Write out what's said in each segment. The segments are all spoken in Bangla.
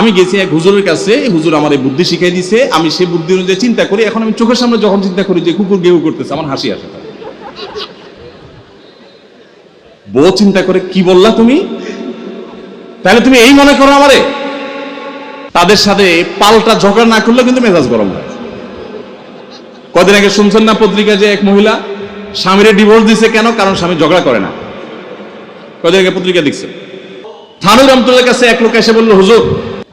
আমি গেছি এক হুজুরের কাছে, হুজুর আমার এই বুদ্ধি শিখাই দিছে, আমি সেই বুদ্ধি অনুযায়ী চিন্তা করি। এখন আমি চোখের সামনে যখন চিন্তা করি যে কুকুর গেউ করতেছে, আমার হাসি আসে। বউ চিন্তা করে, কি বললা তুমি? তাহলে তুমি এই মনে করো আমারে? তাদের সাথে পাল্টা ঝগড়া না করলে কিন্তু মেজাজ গরম হয়। কদিন আগে শুনছেন না পত্রিকা যে এক মহিলা স্বামীরে ডিভোর্স দিছে, কেন? কারণ স্বামী ঝগড়া করে না। কদিন আগে পত্রিকা দেখছে। থানুর রহমতুল্লাহর কাছে এক লোক এসে বলল, হুজুর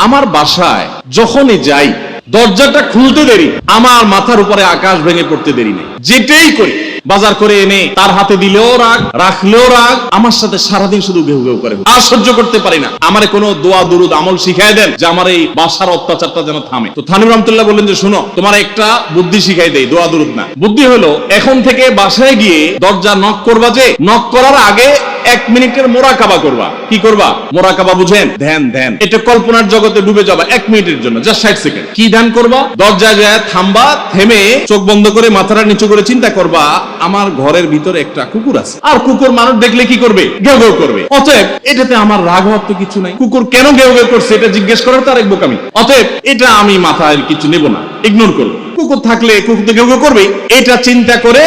আমার বাসায় যখনই যাই দরজাটা খুলতে দেরি, আমার মাথার উপরে আকাশ ভেঙে পড়তে দেরি নেই। যেটাই করি, বাজার করে এনে তার হাতে দিলেও রাগ, রাখলেও রাগ, আমার সাথে সারাদিন শুধু ঘেউ ঘেউ করে। আর সহ্য করতে পারি না। আমারে কোনো দোয়া দুরুদ আমল শিখাই দেন যে আমার এই বাসার অত্যাচারটা যেন থামে। তো থানুর রহমতুল্লাহ বললেন যে শোনো, তোমার একটা বুদ্ধি শিখাই দেই, দোয়া দুরুদ না। বুদ্ধি হলো, এখন থেকে বাসায় গিয়ে দরজা নক করবা, যে নক করার আগে 1 মিনিটের মোরাকাবা করবা। কি করবা? মোরাকাবা বুঝেন? ধ্যান। ধ্যান এটা কল্পনার জগতে ডুবে যাবা 1 মিনিটের জন্য, জাস্ট 60 সেকেন্ড। কি ধ্যান করবা? দরজায় যায় থামবা, থেমে চোখ বন্ধ করে মাথাটা নিচু করে চিন্তা করবা, আমার ঘরের ভিতরে একটা কুকুর আছে, আর কুকুর মানুষ দেখলে কি করবে? ঘেউ ঘেউ করবে। অতএব এটাতে আমার রাগ হওয়ার তো কিছু নাই। কুকুর কেন ঘেউ ঘেউ করছে এটা জিজ্ঞেস করার তার এক বোকামি। অতএব এটা আমি মাথায় কিছু নেব না, ইগনোর করব। কুকুর থাকলে কুকুর তো ঘেউ ঘেউ করবে, এটা চিন্তা করে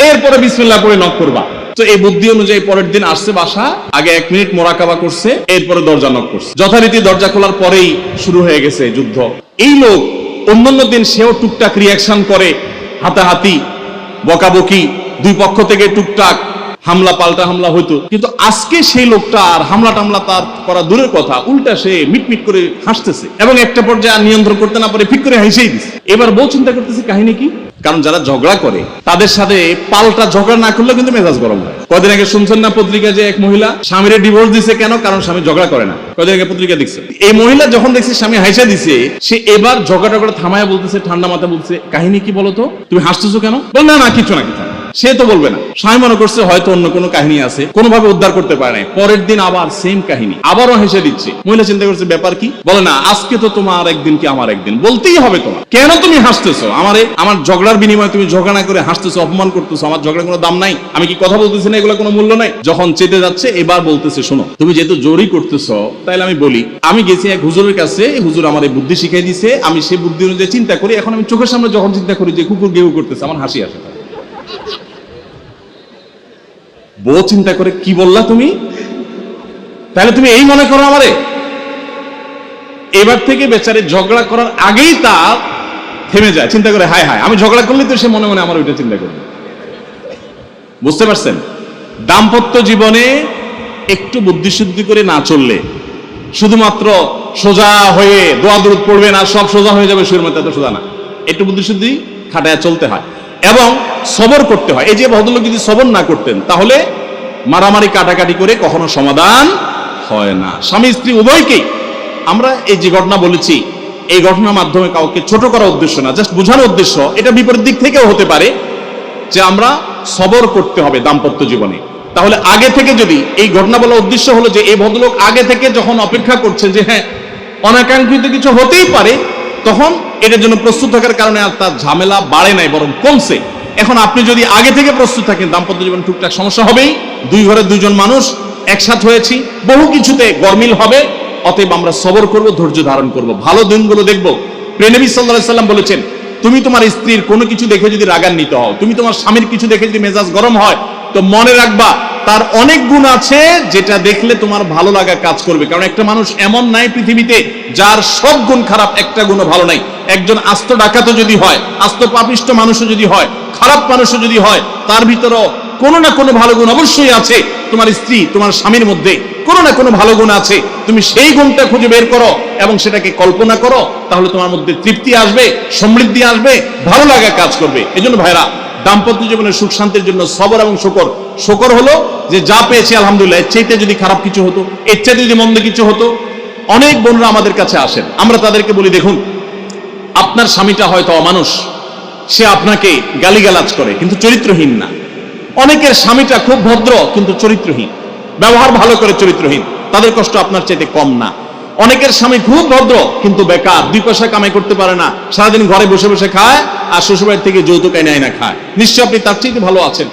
এরপরে বিসমিল্লাহ পড়ে নক করবা। তো এই বুদ্ধি অনুযায়ী পরের দিন আসছে বাসা, আগে 1 মিনিট মোরাকাবা করছে, এরপরে দরজা নক করছে। যথারীতি দরজা খোলার পরেই শুরু হয়ে গেছে যুদ্ধ। এই লোক অন্যান্য দিন সেও টুকটাক রিয়াকশন করে, হাতাহাতি, বকাবকি, দুই পক্ষ থেকে টুকটাক হামলা পাল্টা হামলা হইতো, কিন্তু আজকে সেই লোকটা আর হামলা টামলা তার করা দূরের কথা, উল্টা সে মিটমিট করে হাসতেছে এবং একটা পর্যায়ে নিয়ন্ত্রণ করতে না পারে ফিক করে হেসেই দিচ্ছে। এবার বউ চিন্তা করতেছে কাহিনী কি? কারণ যারা ঝগড়া করে তাদের সাথে পাল্টা ঝগড়া না করলে কিন্তু মেজাজ গরম হয়। কদিন আগে শুনছেন না পত্রিকা যে এক মহিলা স্বামীরে ডিভোর্স দিছে, কেন? কারণ স্বামী ঝগড়া করে না। কদিন আগে পত্রিকা দেখছে। এই মহিলা যখন দেখছে স্বামী হাসা দিছে, সে এবার ঝগড়া করে থামায়া বলতেছে, ঠান্ডা মাথা বলছে, কাহিনী কি বলতো? তুমি হাসতেছো কেন? বল না কিছু না কিছু। সে তো বলবে না। স্বামী মনে করছে হয়তো অন্য কোনো কাহিনী আছে, কোনোভাবে উদ্ধার করতে পারে নাই। পরের দিন আবার সেম কাহিনী, আবারও হেসে দিচ্ছে। মহিলা চিন্তা করছে ব্যাপার কি? বলে না, আজকে তো তোমার একদিন কি আমার একদিন, বলতেই হবে তোমার। কেন তুমি হাসতেছো? আমার ঝগড়ার বিনিময়ে তুমি ঝগড়া না করে হাসতেছো, অপমান করতেছো। আমার ঝগড়ার কোনো দাম নাই, আমি কি কথা বলতেছি না, এগুলো কোনো মূল্য নাই। যখন চেতে যাচ্ছে এবার বলতেছে, শোনো তুমি যেহেতু জোরই করতেছো, তাইলে আমি বলি, আমি গেছি এক হুজুরের কাছে, হুজুর আমার এই বুদ্ধি শিখাই দিছে, আমি সেই বুদ্ধি অনুযায়ী চিন্তা করি। এখন আমি চোখের সামনে যখন চিন্তা করি যে কুকুর গেউ করতেছে, আমার হাসি আসে। বউ চিন্তা করে, কি বললা তুমি? তাহলে তুমি এই মনে করো আমারে? এবার থেকে বেচারে ঝগড়া করার আগেই তার থেমে যায়, চিন্তা করে হায় হায় আমি ঝগড়া করলে তো সে মনে মনে আমার ওইটা চিন্তা করবে। বুঝতে পারছেন? দাম্পত্য জীবনে একটু বুদ্ধিশুদ্ধি করে না চললে, শুধুমাত্র সোজা হয়ে দোয়া দুরুদ পড়বে না সব সোজা হয়ে যাবে, সুরের মধ্যে এত সোজা না। একটু বুদ্ধিশুদ্ধি খাটায় চলতে হয় এবং সবর করতে হয়। এই যে ভদ্রলোক যদি সবর না করতেন, তাহলে মারামারি কাটাকাটি করে কখনো সমাধান হয় না। স্বামী স্ত্রী উভয়কেই আমরা এই যে ঘটনা বলেছি, এই ঘটনার মাধ্যমে কাউকে ছোট করার উদ্দেশ্য না, জাস্ট বোঝানোর উদ্দেশ্য। এটা বিপরীত দিক থেকেও হতে পারে যে আমরা সবর করতে হবে দাম্পত্য জীবনে। তাহলে আগে থেকে যদি এই ঘটনা বলার উদ্দেশ্য হলো যে এই ভদ্রলোক আগে থেকে যখন অপেক্ষা করছেন যে হ্যাঁ অনাকাঙ্ক্ষিত কিছু হতেই পারে, তখন এটার জন্য প্রস্তুত থাকার কারণে আর তার ঝামেলা বাড়ে নাই, বরং কমছে। এখন আপনি যদি আগে থেকে প্রস্তুত থাকেন, দাম্পত্য জীবনে টুকটাক সমস্যা হবেই। দুই ঘরে দুইজন মানুষ একসাথে হয়েছি, বহু কিছুতে গরমিল হবে। অতএব আমরা সবর করব, ধৈর্য ধারণ করব, ভালো দিনগুলো দেখব। প্রিয় নবী সাল্লাল্লাহু আলাইহি সাল্লাম বলেছেন, তুমি তোমার স্ত্রীর কোনো কিছু দেখে যদি রাগান্বিত হও, তুমি তোমার স্বামীর কিছু দেখে যদি মেজাজ গরম হয়, তো মনে রাখবা তার অনেক গুণ আছে যেটা দেখলে তোমার ভালো লাগা কাজ করবে। কারণ একটা মানুষ এমন নাই পৃথিবীতে যার সব গুণ খারাপ, একটা গুণও ভালো নাই। একজন আস্ত ডাকাতও যদি হয়, আস্ত পাপিষ্ট মানুষও যদি হয়, খারাপ মানুষও যদি হয়, তার ভিতরও কোনো না কোনো ভালো গুণ অবশ্যই আছে। তোমার স্ত্রী, তোমার স্বামীর মধ্যে কোনো না কোনো ভালো গুণ আছে। তুমি সেই গুণটা খুঁজে বের করো এবং সেটাকে কল্পনা করো, তাহলে তোমার মধ্যে তৃপ্তি আসবে, সমৃদ্ধি আসবে, ভালো লাগা কাজ করবে। এই জন্য ভাইরা, দাম্পত্য জীবনের সুখ শান্তির জন্য সবর এবং শকর। শকর হলো যে যা পেয়েছি আলহামদুলিল্লাহ, এর চাইতে যদি খারাপ কিছু হতো, এর চাইতে যদি মন্দ কিছু হতো। অনেক বোনরা আমাদের কাছে আসেন, আমরা তাদেরকে বলি, দেখুন আপনার স্বামীটা হয়তো অমানুষ, সে আপনাকে গালিগালাজ করে কিন্তু চরিত্রহীন না। অনেকের স্বামীটা খুব ভদ্র কিন্তু চরিত্রহীন, ব্যবহার ভালো করে চরিত্রহীন, তাদের কষ্ট আপনার চাইতে কম না। অনেকের স্বামী খুব ভদ্র কিন্তু বেকার, 2 পয়সা কামাই করতে পারে না, সারাদিন ঘরে বসে বসে খায় আর শ্বশুরবাড়ি থেকে যৌতুক এনে না খায়, নিশ্চয় আপনি তার চাইতে ভালো আছেন।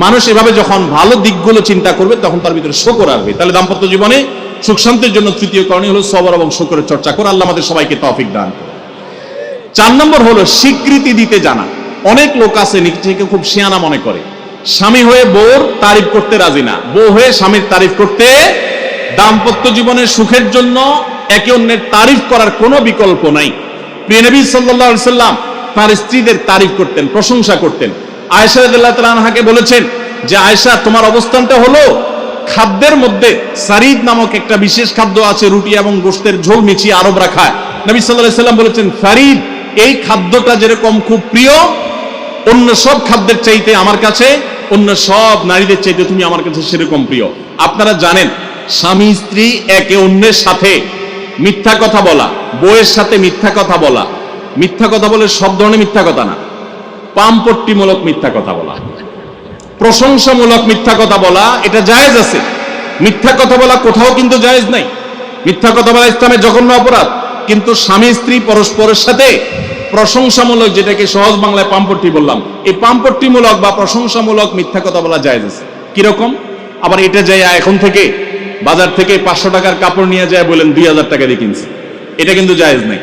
মানুষ এভাবে যখন ভালো দিকগুলো চিন্তা করবে তখন তার ভিতরে শকর আসবে। তাহলে দাম্পত্য জীবনে সুখ শান্তির জন্য তৃতীয় করণীয় হলো সবর এবং শুকরের চর্চা করে। আল্লাহ আমাদের সবাইকে তৌফিক দান করুন। 4 নম্বর হলো স্বীকৃতি দিতে জানা। অনেক লোক আছে নিজেকে খুব শিয়ানা মনে করে, স্বামী হয়ে বউর তারিফ করতে রাজি না, বউ হয়ে স্বামীর তারিফ করতে। দাম্পত্য জীবনের সুখের জন্য একে অন্যের তারিফ করার কোনো বিকল্প নাই। প্রিয় নবী সাল্লাল্লাহু আলাইহি সাল্লাম তার স্ত্রীদের তারিফ করতেন, প্রশংসা করতেন। আয়েশা রাদিয়াল্লাহু তাআলা আনহাকে বলেছেন যে আয়েশা, তোমার অবস্থানটা হলো খাদ্যের মধ্যে সারিদ নামক একটা বিশেষ খাদ্য আছে, রুটি এবং গোশতের ঝোল মিছিয়ে আরবরা খায়। নবী সাল্লাল্লাহু আলাইহি সাল্লাম বলেছেন, ফারিদ, এই খাদ্যটা যেরকম খুব প্রিয় অন্য সব খাদ্যের চাইতে আমার কাছে, অন্য সব নারীদের চাইতে তুমি আমার কাছে সেরকম প্রিয়। আপনারা জানেন স্বামী স্ত্রী একে অন্যের সাথে মিথ্যা কথা বলা, বউয়ের সাথে মিথ্যা কথা বলা, মিথ্যা কথা বলে সব ধরনের মিথ্যা কথা না, পামপট্টিমূলক মিথ্যা কথা বলা, প্রশংসামূলক মিথ্যা কথা বলা, এটা জায়েজ আছে। মিথ্যা কথা বলা কোথাও কিন্তু জায়েজ নাই। মিথ্যা কথা বলা ইসলামের জঘন্য অপরাধ। কিন্তু স্বামী স্ত্রী পরস্পরের সাথে প্রশংসামূলক, যেটাকে সহজ বাংলায় পামপট্টি বললাম, এই পামপট্টিমূলক বা প্রশংসামূলক মিথ্যা কথা বলা জায়েজ আছে। কিরকম? আবার এটা যাই এখন থেকে বাজার থেকে 500 টাকার কাপড় নিয়ে যায় বলেন 2000 টাকা দিয়ে কিনছে, এটা কিন্তু জায়েজ নাই।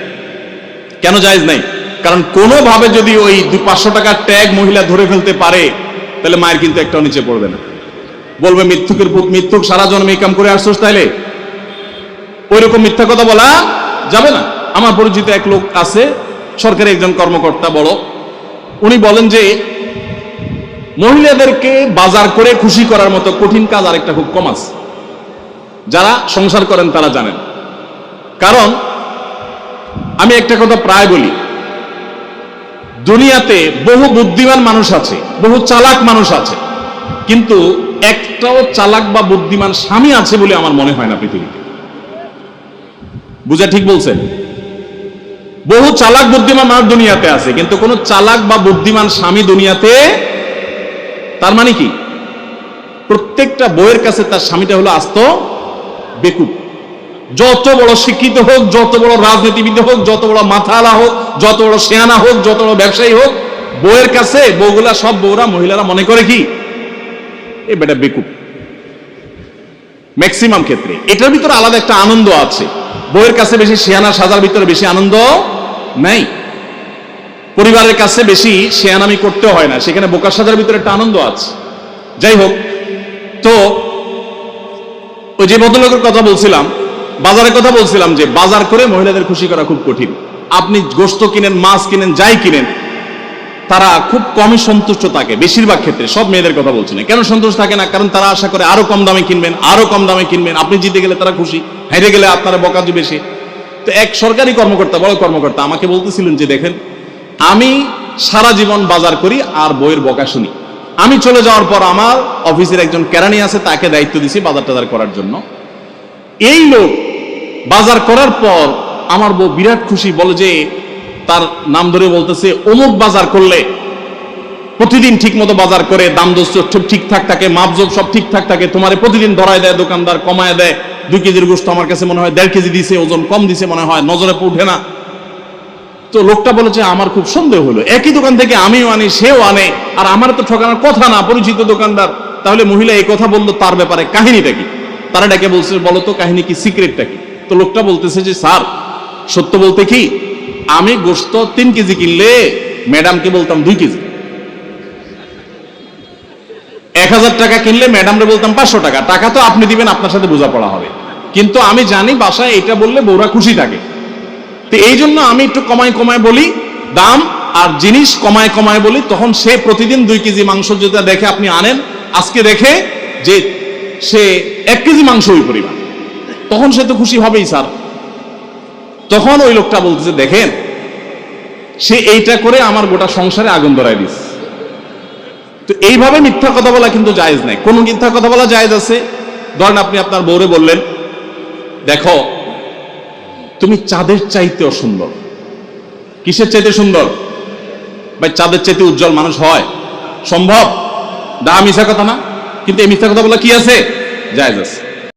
কেন জায়েজ নাই? কারণ কোনোভাবে যদি ওই 500 টাকার ট্যাগ মহিলা ধরে ফেলতে পারে, তাহলে মায়ের কিন্তু একটাও নিচে পড়বে না। বলবে মিথ্যুকের পুত মিথ্যুক, সারা জন্ম এই কাম করে আসছোস, তাইলে ওইরকম মিথ্যা কথা বলা যাবে না। আমার পরিচিত এক লোক আছে, সরকারি একজন কর্মকর্তা বড়, উনি বলেন যে মহিলাদেরকে বাজার করে খুশি করার মতো কঠিন কাজ আরেকটা খুব কম আছে। যারা সংসার করেন তারা জানেন। কারণ আমি একটা কথা প্রায় বলি, দুনিয়াতে বহু বুদ্ধিমান মানুষ আছে, বহু চালাক মানুষ আছে, কিন্তু একটাও চালাক বা বুদ্ধিমান স্বামী আছে বলে আমার মনে হয় না পৃথিবীতে। বুঝা ঠিক বলছেন? বহু চালাক বুদ্ধিমান মানুষ দুনিয়াতে আছে, কিন্তু কোন চালাক বা বুদ্ধিমান স্বামী দুনিয়াতে। তার মানে কি? প্রত্যেকটা বউয়ের কাছে তার স্বামীটা হলো আস্ত বেকুব। যত বড় শিক্ষিত হোক, যত বড় রাজনীতিবিদ হোক, যত বড় মাথাওয়ালা হোক, যত বড় শেয়ানা হোক, যত বড় ব্যবসায়ী হোক, বউয়ের কাছে বউগুলা, সব বউরা, মহিলারা মনে করে কি এ বেটা বেকুব। ম্যাক্সিমাম ক্ষেত্রে এটার ভিতরে আলাদা একটা আনন্দ আছে। বউয়ের কাছে বেশি শেয়ানা সাজার ভিতরে বেশি আনন্দ নাই। পরিবারের কাছে বেশি শেয়ানামি করতে হয় না, সেখানে বোকা সাজার ভিতরে একটা আনন্দ আছে। যাই হোক, তো ওই যে ভদ্রলোকের কথা বলছিলাম, বাজারের কথা বলছিলাম, যে বাজার করে মহিলাদের খুশি করা খুব কঠিন। আপনি গোশত কিনেন, মাছ কিনেন, যাই কিনেন, তারা খুব কমই সন্তুষ্ট থাকে বেশিরভাগ ক্ষেত্রে। সব মেয়েদের কথা বলছি না। কেন সন্তুষ্ট থাকে না? কারণ তারা আশা করে আরো কম দামে কিনবেন, আরো কম দামে কিনবেন। আপনি জিতে গেলে তারা খুশি, হেরে গেলে আপনারা বকা দিবে সে। তো এক সরকারি কর্মকর্তা, বড় কর্মকর্তা, আমাকে বলতেছিলেন যে দেখেন, আমি সারা জীবন বাজার করি আর বইয়ের বকা শুনি। আমি চলে যাওয়ার পর আমার অফিসের একজন কেরানি আছে, তাকে দায়িত্ব দিছি বাজার টাজার করার জন্য। এই লোক বাজার করার পর আমার বউ বিরাট খুশি, বলে যে তার নাম ধরে বলতেছে, অমুক বাজার করলে প্রতিদিন ঠিক মতো বাজার করে, দাম দোস্ত সব ঠিকঠাক থাকে, মাপজোপ সব ঠিকঠাক থাকে, তোমার প্রতিদিন ধরায় দেয়, দোকানদার কমায় দেয়। 2 কেজির গোশত আমার কাছে মনে হয় 1.5 কেজি দিছে, ওজন কম দিছে মনে হয়, নজরে উঠে না। তো লোকটা বলেছে আমার খুব সন্দেহ হলো, একই দোকান থেকে আমিও আনি, সেও আনে, আর আমার তো ঠকানোর কথা না, পরিচিত দোকানদার। তাহলে মহিলা এই কথা বললো, তার ব্যাপারে কাহিনীটা কি? তারা ডেকে বলছে, বলো তো কাহিনী কি, সিক্রেটটা কি? তো লোকটা বলতেছে যে স্যার, সত্য বলতে কি, আমি গোশত 3 কেজি কিনলে ম্যাডামকে বলতাম 2 কেজি, 1000 টাকা কিনলে ম্যাডামরে বলতাম 500 টাকা। টাকা তো আপনি দিবেন, আপনার সাথে বোঝাপড়া হবে, কিন্তু আমি জানি বাসায় এটা বললে বউরা খুশি থাকে। তো এই জন্য আমি একটু কমায় কমায় বলি দাম, আর জিনিস কমায় কমায় বলি। তখন সে প্রতিদিন 2 কেজি মাংস যেটা দেখে আপনি আনেন, আজকে দেখে যে সে 1 কেজি মাংস ওই পরিমাণ, তখন সে তো খুশি হবেই স্যার। তখন ওই লোকটা বলতেছে, দেখেন, সে এইটা করে আমার গোটা সংসারে আগুন ধরায় দিস। তো এইভাবে মিথ্যা কথা বলা কিন্তু জায়েজ নাই। কোন মিথ্যা কথা বলা জায়েজ আছে? ধরেন আপনি আপনার বউরে বললেন, দেখো তুমি চাঁদের চাইতেও সুন্দর। কিসের চাইতে সুন্দর ভাই? চাঁদের চাইতে উজ্জ্বল মানুষ হয় সম্ভব? দা মিথ্যা কথা না? কিন্তু এই মিথ্যা কথা বলা কি আছে? জায়েজ আছে।